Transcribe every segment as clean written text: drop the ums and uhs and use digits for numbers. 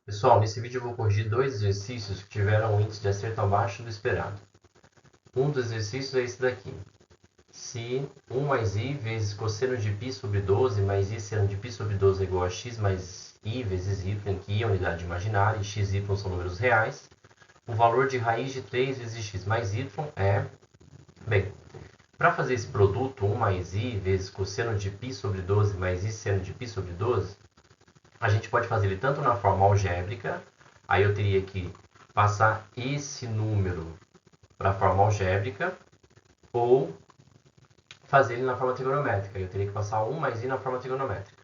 Pessoal, nesse vídeo eu vou corrigir dois exercícios que tiveram um índice de acerto abaixo do esperado. Um dos exercícios é esse daqui. Se 1 mais i vezes cosseno de π sobre 12 mais i seno de π sobre 12 é igual a x mais i vezes y, em que i é unidade imaginária e x e y são números reais, o valor de raiz de 3 vezes x mais y é... Bem, para fazer esse produto, 1 mais i vezes cosseno de π sobre 12 mais i seno de π sobre 12, a gente pode fazer ele tanto na forma algébrica, aí eu teria que passar esse número para a forma algébrica, ou fazer ele na forma trigonométrica. Eu teria que passar 1 mais i na forma trigonométrica.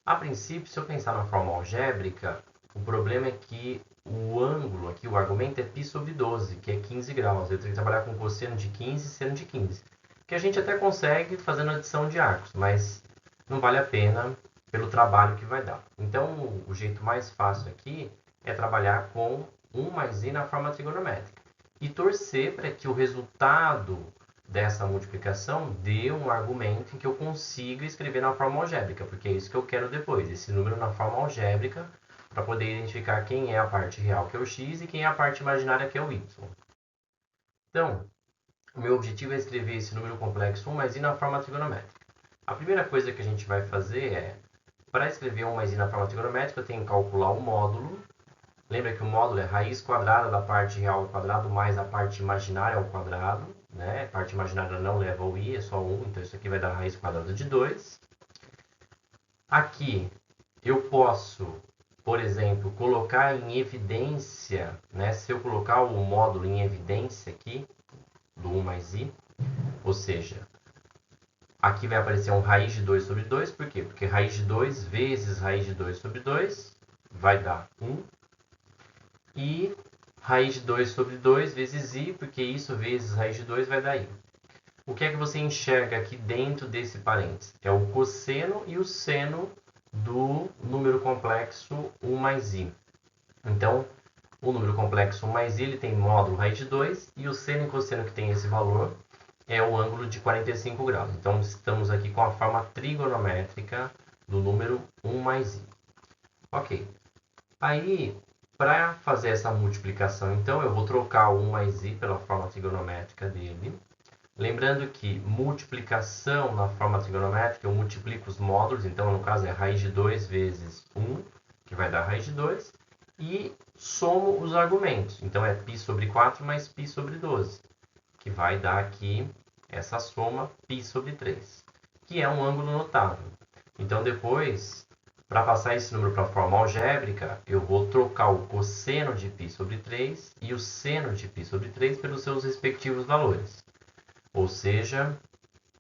A princípio, se eu pensar na forma algébrica, o problema é que o ângulo aqui, o argumento é π sobre 12, que é 15 graus. Eu teria que trabalhar com cosseno de 15 e seno de 15. Que a gente até consegue fazendo adição de arcos, mas não vale a pena pelo trabalho que vai dar. Então, o jeito mais fácil aqui é trabalhar com 1 mais i na forma trigonométrica. E torcer para que o resultado dessa multiplicação dê um argumento em que eu consiga escrever na forma algébrica, porque é isso que eu quero depois, esse número na forma algébrica, para poder identificar quem é a parte real, que é o x, e quem é a parte imaginária, que é o y. Então, o meu objetivo é escrever esse número complexo 1 mais i na forma trigonométrica. A primeira coisa que a gente vai fazer é, para escrever 1 mais i na forma trigonométrica, eu tenho que calcular o módulo. Lembra que o módulo é raiz quadrada da parte real ao quadrado mais a parte imaginária ao quadrado. Né? A parte imaginária não leva o i, é só 1, então isso aqui vai dar raiz quadrada de 2. Aqui eu posso, por exemplo, colocar em evidência, né? Se eu colocar o módulo em evidência aqui, do 1 mais i, ou seja, aqui vai aparecer um raiz de 2 sobre 2, por quê? Porque raiz de 2 vezes raiz de 2 sobre 2 vai dar 1. E raiz de 2 sobre 2 vezes i, porque isso vezes raiz de 2 vai dar i. O que é que você enxerga aqui dentro desse parênteses? É o cosseno e o seno do número complexo 1 mais i. Então, o número complexo 1 mais i ele tem módulo raiz de 2 e o seno e cosseno que tem esse valor é o ângulo de 45 graus. Então, estamos aqui com a forma trigonométrica do número 1 mais i. Ok. Aí, para fazer essa multiplicação, então, eu vou trocar o 1 mais i pela forma trigonométrica dele. Lembrando que multiplicação na forma trigonométrica, eu multiplico os módulos, então, no caso, é raiz de 2 vezes 1, que vai dar raiz de 2, e somo os argumentos. Então, é π sobre 4 mais π sobre 12, que vai dar aqui essa soma π sobre 3, que é um ângulo notável. Então, depois, para passar esse número para a forma algébrica, eu vou trocar o cosseno de π sobre 3 e o seno de π sobre 3 pelos seus respectivos valores. Ou seja,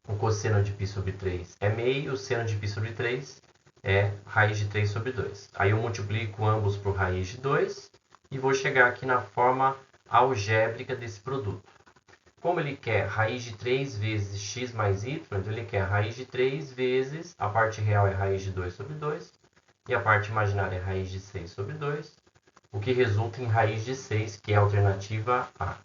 o cosseno de π sobre 3 é meio, o seno de π sobre 3 é raiz de 3 sobre 2. Aí eu multiplico ambos por raiz de 2 e vou chegar aqui na forma algébrica desse produto. Como ele quer raiz de 3 vezes x mais y, então ele quer raiz de 3 vezes, a parte real é raiz de 2 sobre 2, e a parte imaginária é raiz de 6 sobre 2, o que resulta em raiz de 6, que é a alternativa A.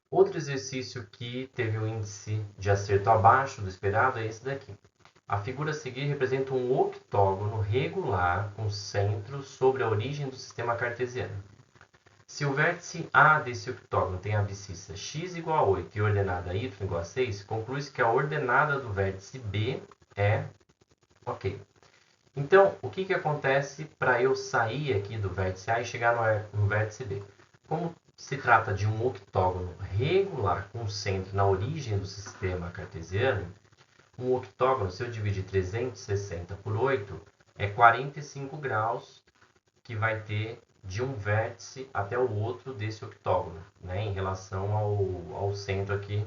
Outro exercício que teve o índice de acerto abaixo do esperado é esse daqui. A figura a seguir representa um octógono regular com centro sobre a origem do sistema cartesiano. Se o vértice A desse octógono tem a abscissa x igual a 8 e ordenada y igual a 6, conclui-se que a ordenada do vértice B é ok. Então, o que acontece para eu sair aqui do vértice A e chegar no vértice B? Como se trata de um octógono regular com centro na origem do sistema cartesiano, um octógono, se eu dividir 360 por 8, é 45 graus que vai ter de um vértice até o outro desse octógono, né, em relação ao centro aqui,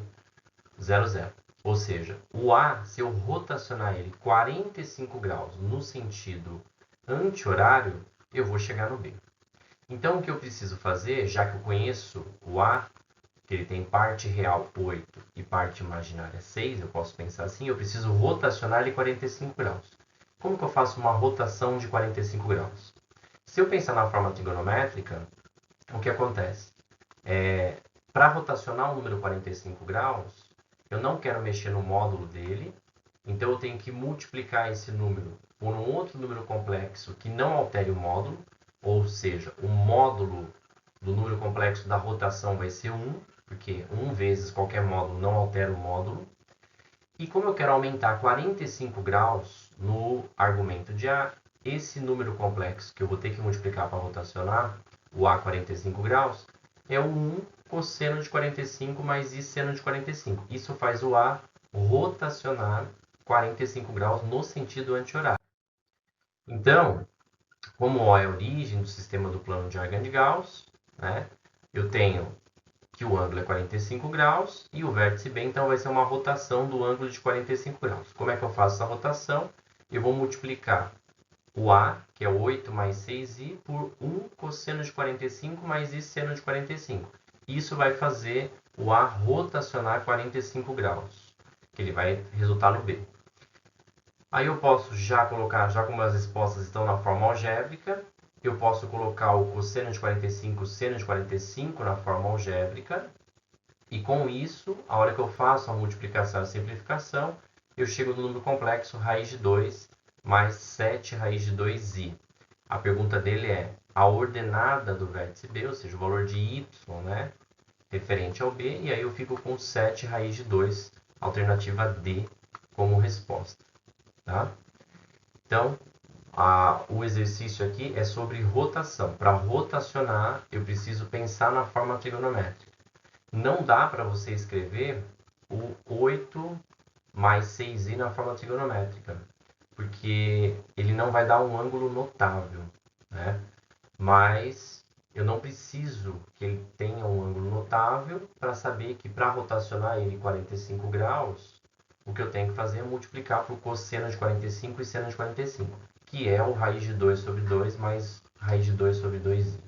0, 0. Ou seja, o A, se eu rotacionar ele 45 graus no sentido anti-horário, eu vou chegar no B. Então, o que eu preciso fazer, já que eu conheço o A, que ele tem parte real 8 e parte imaginária 6, eu posso pensar assim, eu preciso rotacionar ele 45 graus. Como que eu faço uma rotação de 45 graus? Se eu pensar na forma trigonométrica, o que acontece? Para rotacionar o número 45 graus, eu não quero mexer no módulo dele, então eu tenho que multiplicar esse número por um outro número complexo que não altere o módulo, ou seja, o módulo do número complexo da rotação vai ser 1, porque 1 vezes qualquer módulo não altera o módulo. E como eu quero aumentar 45 graus no argumento de A, esse número complexo que eu vou ter que multiplicar para rotacionar, o A 45 graus, é o 1 cosseno de 45 mais I seno de 45. Isso faz o A rotacionar 45 graus no sentido anti-horário. Então, como O é a origem do sistema do plano de Argand-Gauss, né, eu tenho que o ângulo é 45 graus e o vértice B, então, vai ser uma rotação do ângulo de 45 graus. Como é que eu faço essa rotação? Eu vou multiplicar o A, que é 8 mais 6i, por 1 cosseno de 45 mais I seno de 45. Isso vai fazer o A rotacionar 45 graus, que ele vai resultar no B. Aí eu posso já colocar, já como as respostas estão na forma algébrica, eu posso colocar o cosseno de 45, seno de 45 na forma algébrica. E com isso, a hora que eu faço a multiplicação e a simplificação, eu chego no número complexo raiz de 2 mais 7 raiz de 2i. A pergunta dele é a ordenada do vértice B, ou seja, o valor de y, né, referente ao B, e aí eu fico com 7 raiz de 2, alternativa D, como resposta. Tá? Então, o exercício aqui é sobre rotação. Para rotacionar, eu preciso pensar na forma trigonométrica. Não dá para você escrever o 8 mais 6i na forma trigonométrica, porque ele não vai dar um ângulo notável, né? Mas eu não preciso que ele tenha um ângulo notável para saber que para rotacionar ele 45 graus, o que eu tenho que fazer é multiplicar por cosseno de 45 e seno de 45, que é o raiz de 2 sobre 2 mais raiz de 2 sobre 2i.